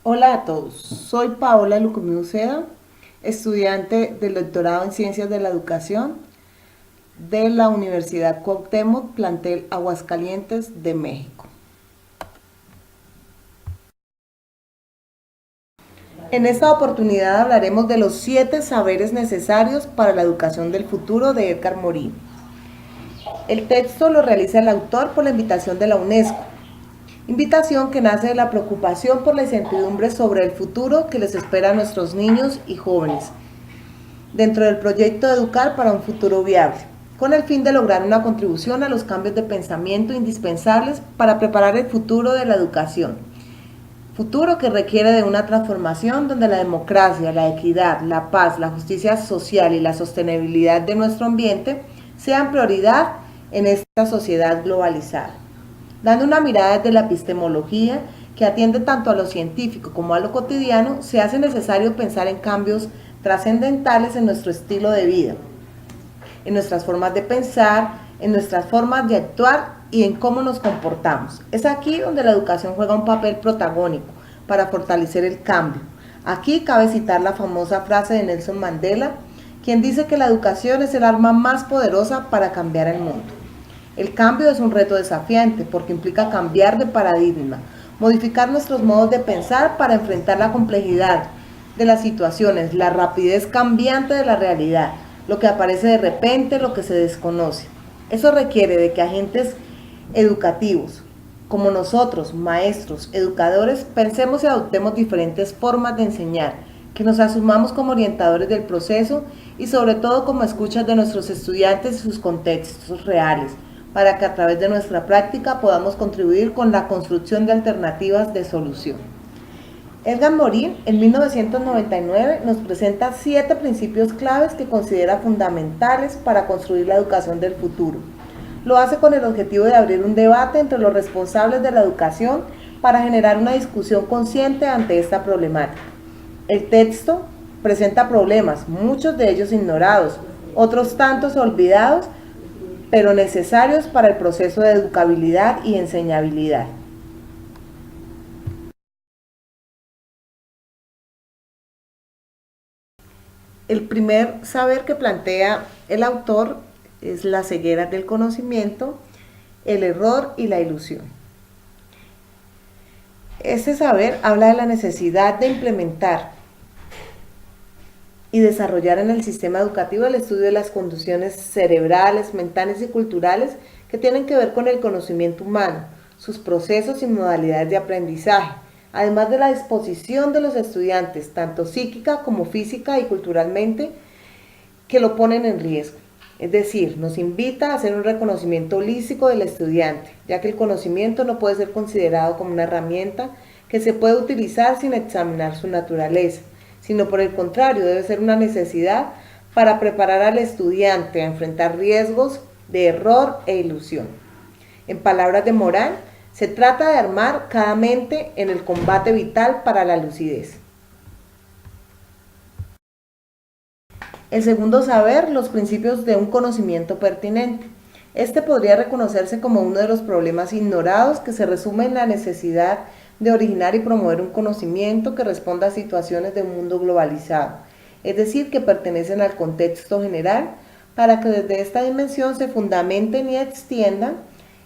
Hola a todos, soy Paola Lucumí Uceda, estudiante del doctorado en Ciencias de la Educación de la Universidad Cuauhtémoc, plantel Aguascalientes de México. En esta oportunidad hablaremos de los 7 saberes necesarios para la educación del futuro de Edgar Morin. El texto lo realiza el autor por la invitación de la UNESCO, invitación que nace de la preocupación por la incertidumbre sobre el futuro que les espera a nuestros niños y jóvenes, dentro del proyecto de Educar para un futuro viable, con el fin de lograr una contribución a los cambios de pensamiento indispensables para preparar el futuro de la educación. Futuro que requiere de una transformación donde la democracia, la equidad, la paz, la justicia social y la sostenibilidad de nuestro ambiente sean prioridad en esta sociedad globalizada. Dando una mirada desde la epistemología que atiende tanto a lo científico como a lo cotidiano, se hace necesario pensar en cambios trascendentales en nuestro estilo de vida, en nuestras formas de pensar, en nuestras formas de actuar y en cómo nos comportamos. Es aquí donde la educación juega un papel protagónico para fortalecer el cambio. Aquí cabe citar la famosa frase de Nelson Mandela, quien dice que la educación es el arma más poderosa para cambiar el mundo. El cambio es un reto desafiante porque implica cambiar de paradigma, modificar nuestros modos de pensar para enfrentar la complejidad de las situaciones, la rapidez cambiante de la realidad, lo que aparece de repente, lo que se desconoce. Eso requiere de que agentes educativos, como nosotros, maestros, educadores, pensemos y adoptemos diferentes formas de enseñar, que nos asumamos como orientadores del proceso y sobre todo como escuchas de nuestros estudiantes y sus contextos reales, para que a través de nuestra práctica podamos contribuir con la construcción de alternativas de solución. Edgar Morin, en 1999, nos presenta 7 principios claves que considera fundamentales para construir la educación del futuro. Lo hace con el objetivo de abrir un debate entre los responsables de la educación para generar una discusión consciente ante esta problemática. El texto presenta problemas, muchos de ellos ignorados, otros tantos olvidados, pero necesarios para el proceso de educabilidad y enseñabilidad. El primer saber que plantea el autor es la ceguera del conocimiento, el error y la ilusión. Este saber habla de la necesidad de implementar y desarrollar en el sistema educativo el estudio de las condiciones cerebrales, mentales y culturales que tienen que ver con el conocimiento humano, sus procesos y modalidades de aprendizaje, además de la disposición de los estudiantes, tanto psíquica como física y culturalmente, que lo ponen en riesgo. Es decir, nos invita a hacer un reconocimiento holístico del estudiante, ya que el conocimiento no puede ser considerado como una herramienta que se puede utilizar sin examinar su naturaleza, sino por el contrario, debe ser una necesidad para preparar al estudiante a enfrentar riesgos de error e ilusión. En palabras de Morán, se trata de armar cada mente en el combate vital para la lucidez. El segundo saber, los principios de un conocimiento pertinente. Este podría reconocerse como uno de los problemas ignorados que se resume en la necesidad de originar y promover un conocimiento que responda a situaciones de un mundo globalizado, es decir, que pertenecen al contexto general, para que desde esta dimensión se fundamenten y extiendan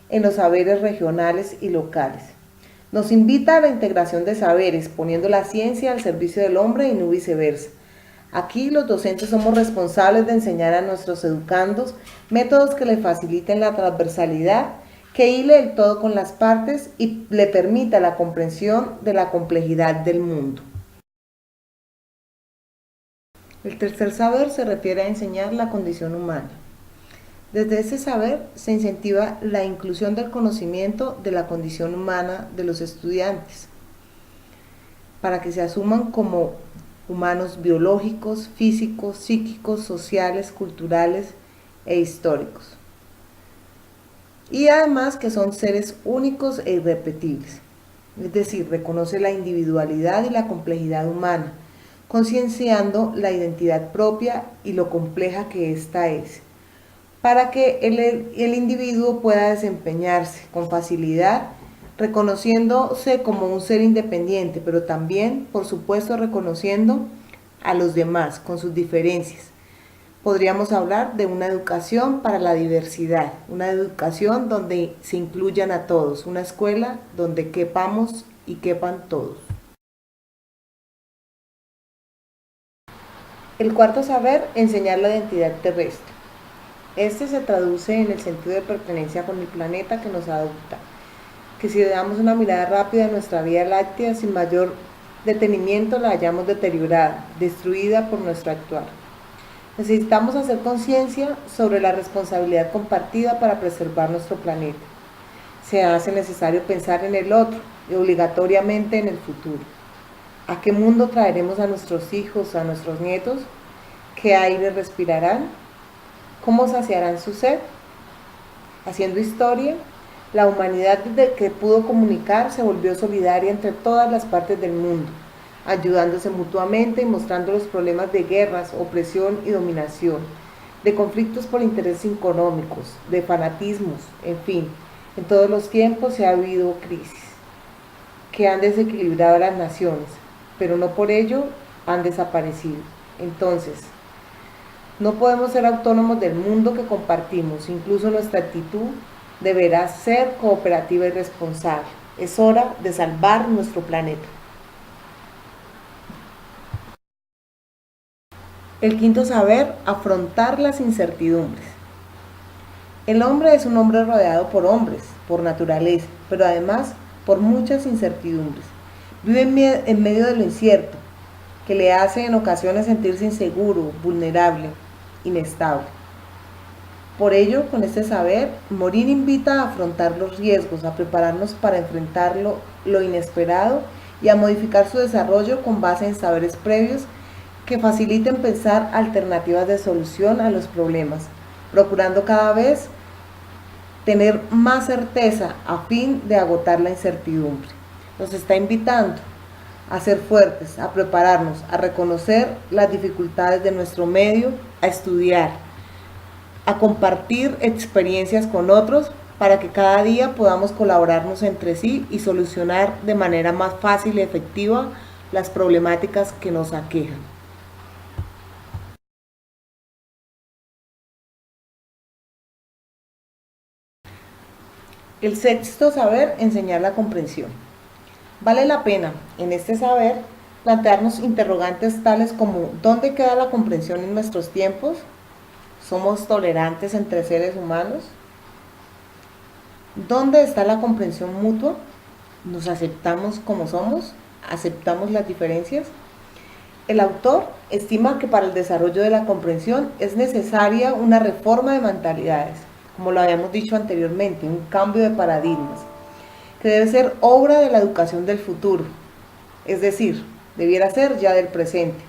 en los saberes regionales y locales. Nos invita a la integración de saberes, poniendo la ciencia al servicio del hombre y no viceversa. Aquí los docentes somos responsables de enseñar a nuestros educandos métodos que le faciliten la transversalidad, que hile el todo con las partes y le permita la comprensión de la complejidad del mundo. El tercer saber se refiere a enseñar la condición humana. Desde ese saber se incentiva la inclusión del conocimiento de la condición humana de los estudiantes, para que se asuman como humanos biológicos, físicos, psíquicos, sociales, culturales e históricos. Y además que son seres únicos e irrepetibles. Es decir, reconoce la individualidad y la complejidad humana, concienciando la identidad propia y lo compleja que ésta es, para que el individuo pueda desempeñarse con facilidad, reconociéndose como un ser independiente, pero también, por supuesto, reconociendo a los demás con sus diferencias. Podríamos hablar de una educación para la diversidad, una educación donde se incluyan a todos, una escuela donde quepamos y quepan todos. El cuarto saber, enseñar la identidad terrestre. Este se traduce en el sentido de pertenencia con el planeta que nos adopta, que si le damos una mirada rápida a nuestra Vía Láctea, sin mayor detenimiento la hallamos deteriorada, destruida por nuestro actuar. Necesitamos hacer conciencia sobre la responsabilidad compartida para preservar nuestro planeta. Se hace necesario pensar en el otro y obligatoriamente en el futuro. ¿A qué mundo traeremos a nuestros hijos, a nuestros nietos? ¿Qué aire respirarán? ¿Cómo saciarán su sed? Haciendo historia, la humanidad desde que pudo comunicar se volvió solidaria entre todas las partes del mundo, ayudándose mutuamente y mostrando los problemas de guerras, opresión y dominación, de conflictos por intereses económicos, de fanatismos, en fin, en todos los tiempos se ha habido crisis que han desequilibrado a las naciones, pero no por ello han desaparecido. Entonces, no podemos ser autónomos del mundo que compartimos, incluso nuestra actitud deberá ser cooperativa y responsable. Es hora de salvar nuestro planeta. El quinto saber, afrontar las incertidumbres. El hombre es un hombre rodeado por hombres, por naturaleza, pero además por muchas incertidumbres. Vive en medio de lo incierto, que le hace en ocasiones sentirse inseguro, vulnerable, inestable. Por ello, con este saber, Morín invita a afrontar los riesgos, a prepararnos para enfrentar lo inesperado y a modificar su desarrollo con base en saberes previos que faciliten pensar alternativas de solución a los problemas, procurando cada vez tener más certeza a fin de agotar la incertidumbre. Nos está invitando a ser fuertes, a prepararnos, a reconocer las dificultades de nuestro medio, a estudiar, a compartir experiencias con otros para que cada día podamos colaborarnos entre sí y solucionar de manera más fácil y efectiva las problemáticas que nos aquejan. El sexto saber, enseñar la comprensión. Vale la pena, en este saber, plantearnos interrogantes tales como ¿dónde queda la comprensión en nuestros tiempos? ¿Somos tolerantes entre seres humanos? ¿Dónde está la comprensión mutua? ¿Nos aceptamos como somos? ¿Aceptamos las diferencias? El autor estima que para el desarrollo de la comprensión es necesaria una reforma de mentalidades, como lo habíamos dicho anteriormente, un cambio de paradigmas, que debe ser obra de la educación del futuro, es decir, debiera ser ya del presente.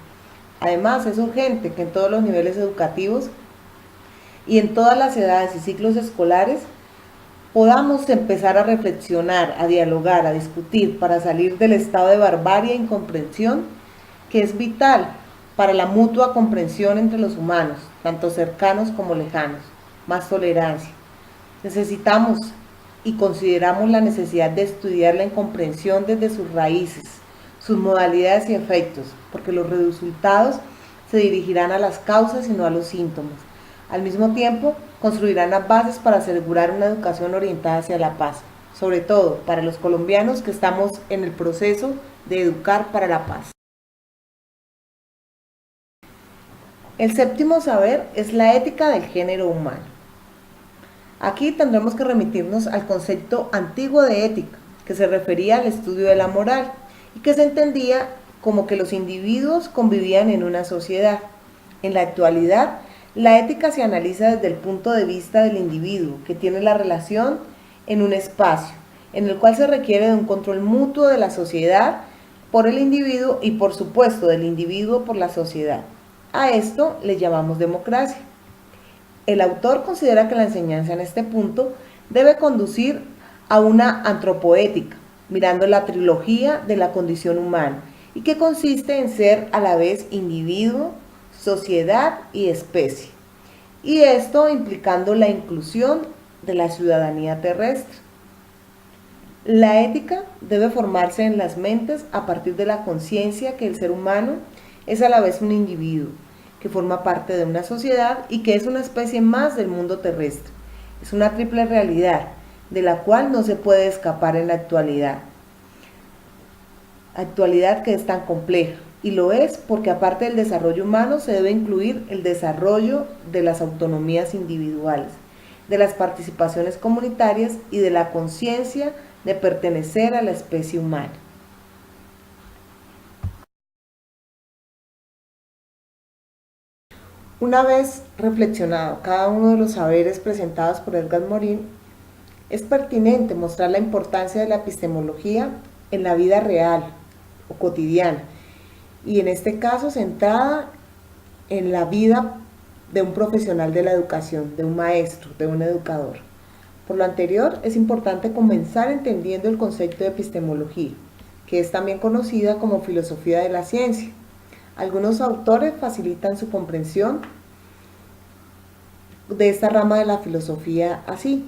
Además, es urgente que en todos los niveles educativos y en todas las edades y ciclos escolares podamos empezar a reflexionar, a dialogar, a discutir para salir del estado de barbarie e incomprensión que es vital para la mutua comprensión entre los humanos, tanto cercanos como lejanos, más tolerancia. Necesitamos y consideramos la necesidad de estudiar la incomprensión desde sus raíces, sus modalidades y efectos, porque los resultados se dirigirán a las causas y no a los síntomas. Al mismo tiempo, construirán las bases para asegurar una educación orientada hacia la paz, sobre todo para los colombianos que estamos en el proceso de educar para la paz. El séptimo saber es la ética del género humano. Aquí tendremos que remitirnos al concepto antiguo de ética, que se refería al estudio de la moral y que se entendía como que los individuos convivían en una sociedad. En la actualidad, la ética se analiza desde el punto de vista del individuo, que tiene la relación en un espacio, en el cual se requiere de un control mutuo de la sociedad por el individuo y por supuesto del individuo por la sociedad. A esto le llamamos democracia. El autor considera que la enseñanza en este punto debe conducir a una antropoética, mirando la trilogía de la condición humana, y que consiste en ser a la vez individuo, sociedad y especie, y esto implicando la inclusión de la ciudadanía terrestre. La ética debe formarse en las mentes a partir de la conciencia que el ser humano es a la vez un individuo, que forma parte de una sociedad y que es una especie más del mundo terrestre. Es una triple realidad, de la cual no se puede escapar en la actualidad que es tan compleja. Y lo es porque aparte del desarrollo humano se debe incluir el desarrollo de las autonomías individuales, de las participaciones comunitarias y de la conciencia de pertenecer a la especie humana. Una vez reflexionado cada uno de los saberes presentados por Edgar Morin, es pertinente mostrar la importancia de la epistemología en la vida real o cotidiana, y en este caso centrada en la vida de un profesional de la educación, de un maestro, de un educador. Por lo anterior, es importante comenzar entendiendo el concepto de epistemología, que es también conocida como filosofía de la ciencia. Algunos autores facilitan su comprensión de esta rama de la filosofía así.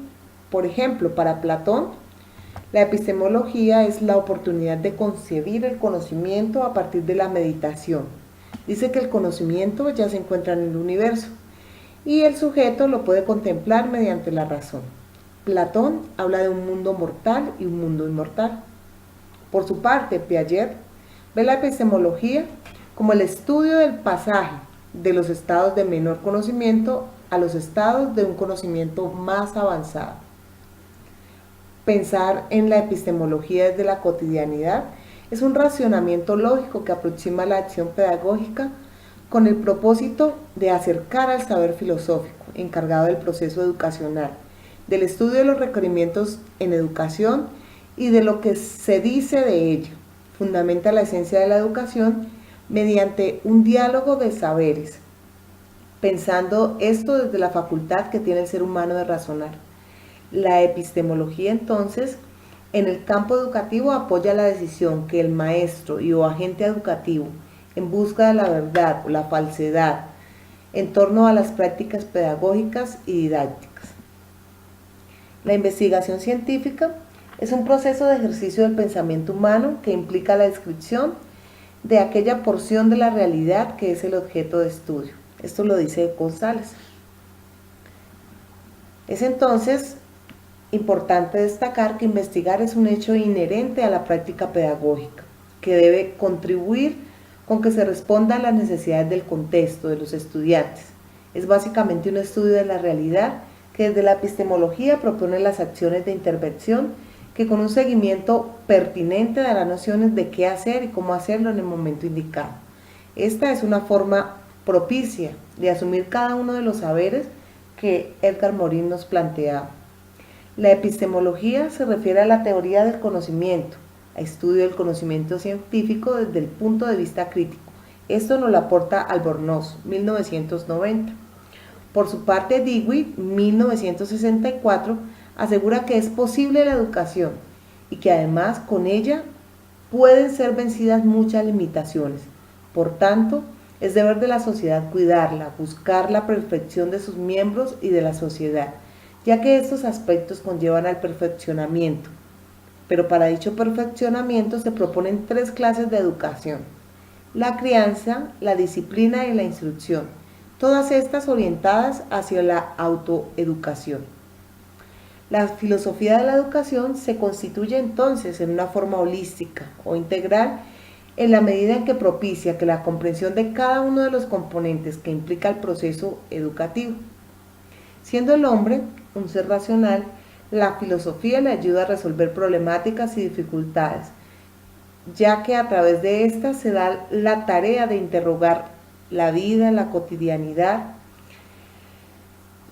Por ejemplo, para Platón, la epistemología es la oportunidad de concebir el conocimiento a partir de la meditación. Dice que el conocimiento ya se encuentra en el universo y el sujeto lo puede contemplar mediante la razón. Platón habla de un mundo mortal y un mundo inmortal. Por su parte, Piaget ve la epistemología como el estudio del pasaje de los estados de menor conocimiento a los estados de un conocimiento más avanzado. Pensar en la epistemología desde la cotidianidad es un racionamiento lógico que aproxima la acción pedagógica con el propósito de acercar al saber filosófico encargado del proceso educacional, del estudio de los requerimientos en educación y de lo que se dice de ello. Fundamenta la esencia de la educación mediante un diálogo de saberes, pensando esto desde la facultad que tiene el ser humano de razonar. La epistemología, entonces, en el campo educativo apoya la decisión que el maestro y o agente educativo, en busca de la verdad o la falsedad, en torno a las prácticas pedagógicas y didácticas. La investigación científica es un proceso de ejercicio del pensamiento humano que implica la descripción de aquella porción de la realidad que es el objeto de estudio. Esto lo dice González. Es entonces importante destacar que investigar es un hecho inherente a la práctica pedagógica, que debe contribuir con que se responda a las necesidades del contexto de los estudiantes. Es básicamente un estudio de la realidad que desde la epistemología propone las acciones de intervención que con un seguimiento pertinente dará nociones de qué hacer y cómo hacerlo en el momento indicado. Esta es una forma propicia de asumir cada uno de los saberes que Edgar Morin nos planteaba. La epistemología se refiere a la teoría del conocimiento, a estudio del conocimiento científico desde el punto de vista crítico. Esto nos lo aporta Albornoz, 1990. Por su parte, Dewey, 1964, asegura que es posible la educación y que además con ella pueden ser vencidas muchas limitaciones. Por tanto, es deber de la sociedad cuidarla, buscar la perfección de sus miembros y de la sociedad, ya que estos aspectos conllevan al perfeccionamiento. Pero para dicho perfeccionamiento se proponen tres clases de educación: la crianza, la disciplina y la instrucción, todas estas orientadas hacia la autoeducación. La filosofía de la educación se constituye entonces en una forma holística o integral en la medida en que propicia que la comprensión de cada uno de los componentes que implica el proceso educativo. Siendo el hombre un ser racional, la filosofía le ayuda a resolver problemáticas y dificultades, ya que a través de estas se da la tarea de interrogar la vida, la cotidianidad,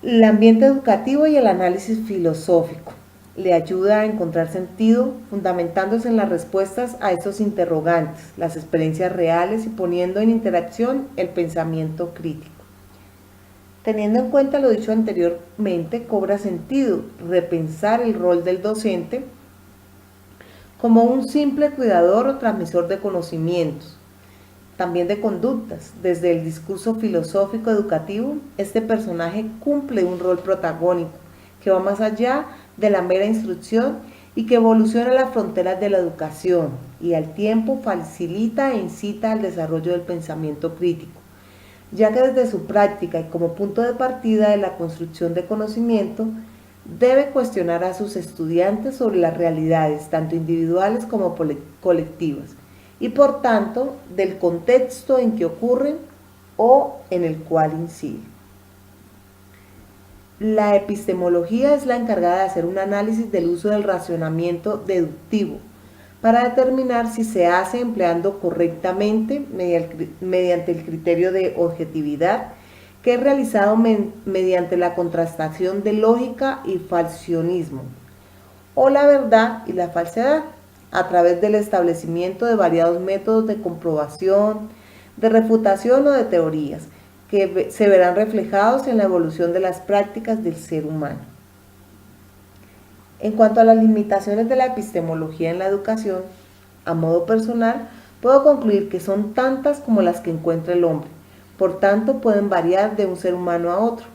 el ambiente educativo y el análisis filosófico. Le ayuda a encontrar sentido fundamentándose en las respuestas a esos interrogantes, las experiencias reales y poniendo en interacción el pensamiento crítico. Teniendo en cuenta lo dicho anteriormente, cobra sentido repensar el rol del docente como un simple cuidador o transmisor de conocimientos, también de conductas. Desde el discurso filosófico educativo, este personaje cumple un rol protagónico que va más allá de la mera instrucción y que evoluciona las fronteras de la educación y al tiempo facilita e incita al desarrollo del pensamiento crítico, ya que desde su práctica y como punto de partida de la construcción de conocimiento, debe cuestionar a sus estudiantes sobre las realidades, tanto individuales como colectivas, y por tanto del contexto en que ocurren o en el cual inciden. La epistemología es la encargada de hacer un análisis del uso del razonamiento deductivo para determinar si se hace empleando correctamente mediante el criterio de objetividad, que es realizado mediante la contrastación de lógica y falcionismo, o la verdad y la falsedad, a través del establecimiento de variados métodos de comprobación, de refutación o de teorías, que se verán reflejados en la evolución de las prácticas del ser humano. En cuanto a las limitaciones de la epistemología en la educación, a modo personal, puedo concluir que son tantas como las que encuentra el hombre, por tanto pueden variar de un ser humano a otro.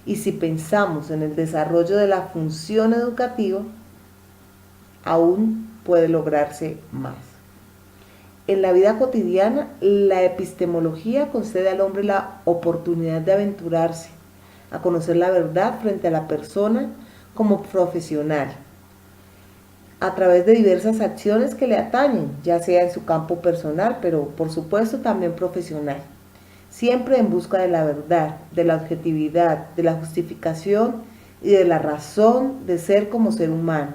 Y si pensamos en el desarrollo de la función educativa, aún puede lograrse más. En la vida cotidiana, la epistemología concede al hombre la oportunidad de aventurarse, a conocer la verdad frente a la persona como profesional, a través de diversas acciones que le atañen, ya sea en su campo personal, pero por supuesto también profesional, siempre en busca de la verdad, de la objetividad, de la justificación y de la razón de ser como ser humano.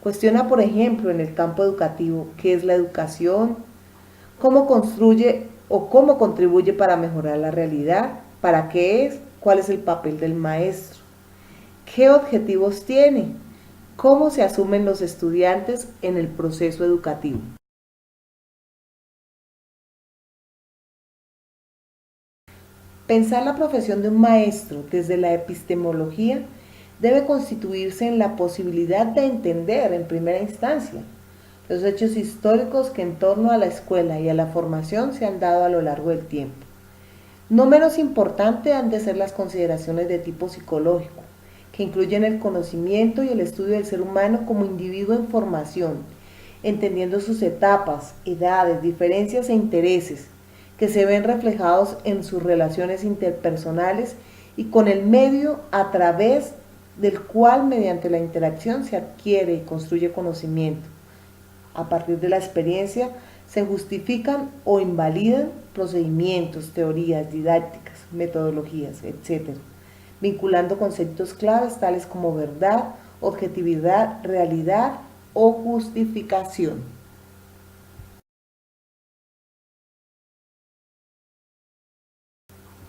Cuestiona, por ejemplo, en el campo educativo, ¿qué es la educación? ¿Cómo construye o cómo contribuye para mejorar la realidad? ¿Para qué es? ¿Cuál es el papel del maestro? ¿Qué objetivos tiene? ¿Cómo se asumen los estudiantes en el proceso educativo? Pensar la profesión de un maestro desde la epistemología debe constituirse en la posibilidad de entender en primera instancia los hechos históricos que en torno a la escuela y a la formación se han dado a lo largo del tiempo. No menos importante han de ser las consideraciones de tipo psicológico, que incluyen el conocimiento y el estudio del ser humano como individuo en formación, entendiendo sus etapas, edades, diferencias e intereses, que se ven reflejados en sus relaciones interpersonales y con el medio a través del cual mediante la interacción se adquiere y construye conocimiento. A partir de la experiencia se justifican o invalidan procedimientos, teorías, didácticas, metodologías, etc., vinculando conceptos claves tales como verdad, objetividad, realidad o justificación.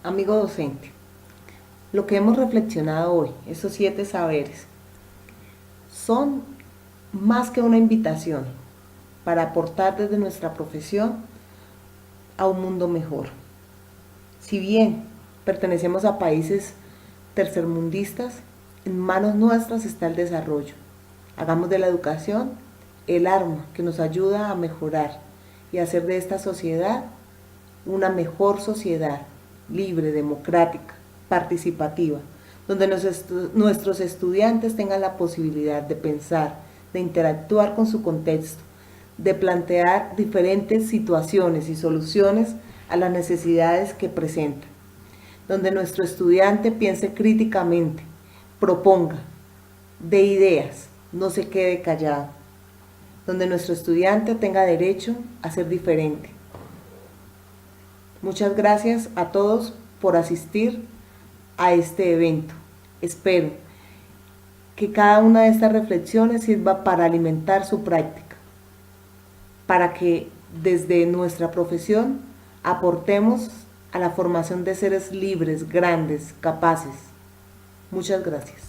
Amigo docente, lo que hemos reflexionado hoy, esos 7 saberes, son más que una invitación para aportar desde nuestra profesión a un mundo mejor. Si bien pertenecemos a países tercermundistas, en manos nuestras está el desarrollo. Hagamos de la educación el arma que nos ayuda a mejorar y hacer de esta sociedad una mejor sociedad, libre, democrática, participativa, donde nuestros estudiantes tengan la posibilidad de pensar, de interactuar con su contexto, de plantear diferentes situaciones y soluciones a las necesidades que presentan, donde nuestro estudiante piense críticamente, proponga, dé ideas, no se quede callado, donde nuestro estudiante tenga derecho a ser diferente. Muchas gracias a todos por asistir a este evento. Espero que cada una de estas reflexiones sirva para alimentar su práctica, para que desde nuestra profesión aportemos a la formación de seres libres, grandes, capaces. Muchas gracias.